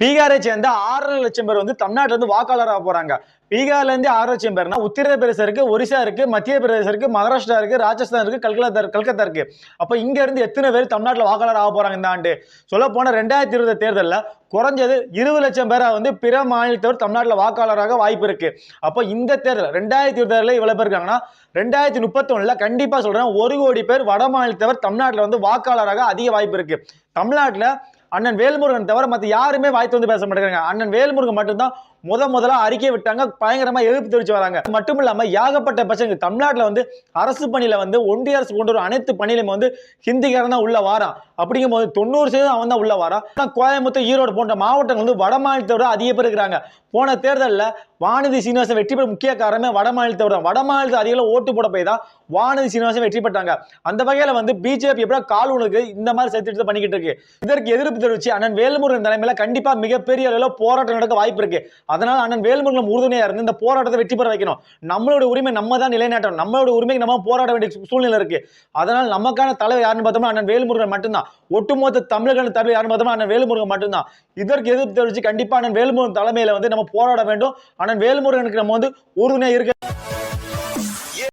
பீகாரை சேர்ந்த 6.5 லட்சம் பேர் வந்து தமிழ்நாட்டில இருந்து வாக்காளராக போறாங்க. பீகார்ல இருந்து 6 லட்சம் பேர்னா உத்தரப்பிரதேசம் இருக்கு, ஒரிசா இருக்கு, மத்திய பிரதேசம் இருக்கு, மகாராஷ்டிரா இருக்கு, ராஜஸ்தான் இருக்கு, கல்கத்தா இருக்கு. அப்ப இங்க இருந்து எத்தனை பேர் தமிழ்நாட்டில் வாக்காளர் ஆக போறாங்க இந்த ஆண்டு? சொல்ல போன 2020 தேர்தலில் குறைஞ்சது 20 லட்சம் பேரா வந்து பிற மாநிலத்தவர் தமிழ்நாட்டில் வாக்காளராக வாய்ப்பு இருக்கு. அப்ப இந்த தேர்தல் 2020 இவ்வளவு பேர் இருக்காங்கன்னா 2031 கண்டிப்பா சொல்றேன் 1 கோடி பேர் வட மாநிலத்தவர் தமிழ்நாட்டில் வந்து வாக்காளராக அதிக வாய்ப்பு இருக்கு. தமிழ்நாட்டில் அண்ணன் வேல்முருகன் தவிர மற்ற யாருமே வாய்த்து வந்து பேச மாட்டேங்கிறாங்க. அண்ணன் வேல்முருகன் மட்டும்தான் முதலா அறிக்கை விட்டாங்க, பயங்கரமா எதிர்ப்பு தெரிவிச்சு வராங்க. மட்டும் இல்லாம ஏகப்பட்ட பசங்க தமிழ்நாட்டில் வந்து அரசு பணியில வந்து ஒன்றிய அரசு கொண்டு வரும் அனைத்து பணியிலும் வந்து ஹிந்திக்காரன் தான் உள்ள வாரான். அப்படிங்கும் போது 90% அவன் தான் உள்ள வாரான். கோயம்புத்தூர், ஈரோடு போன்ற மாவட்டங்கள் வந்து வட மாநிலத்தோட அதிக பேர் இருக்கிறாங்க. போன தேர்தலில் வானதி சீனிவாசன் வெற்றி பெற முக்கிய காரணமே வட மாநிலத்தோட. வட மாநிலத்தில் அதிக ஓட்டு போட போய் தான் வானதி சீனிவாசன் வெற்றி பெற்றாங்க. அந்த வகையில வந்து பிஜேபி எப்படி கால் உனக்கு இந்த மாதிரி சேர்த்து பண்ணிக்கிட்டு இருக்கு. இதற்கு எதிர்ப்பு தெரிவிச்சு அண்ணன் வேல்முருகன் தலைமையில கண்டிப்பா மிகப்பெரிய அளவில் போராட்டம் நடக்க வாய்ப்பு இருக்கு. அதனால அண்ணன் வேல்முருகன் உறுதுணையா இருந்து இந்த போராட்டத்தை வெற்றி பெற வைக்கணும். நம்மளோட உரிமை நம்ம தான் நிலைநாட்டணும். நம்மளோட உரிமைக்கு நம்ம போராட வேண்டிய சூழ்நிலை இருக்கு. அதனால நமக்கான தலைவர் யாருன்னு பார்த்தோம்னா அண்ணன் வேல்முருகன் மட்டும்தான். ஒட்டுமொத்த தமிழர்கள் தலைவர் யாருன்னு பார்த்தோம்னா அண்ணன் வேல்முருகன் மட்டும்தான். இதற்கு எதிர்ப்பு தெரிவிச்சு கண்டிப்பா அண்ணன் வேல்முருகன் தலைமையில வந்து நம்ம போராட வேண்டும். அண்ணன் வேல்முருகனுக்கு நம்ம வந்து உறுதுணையா இருக்க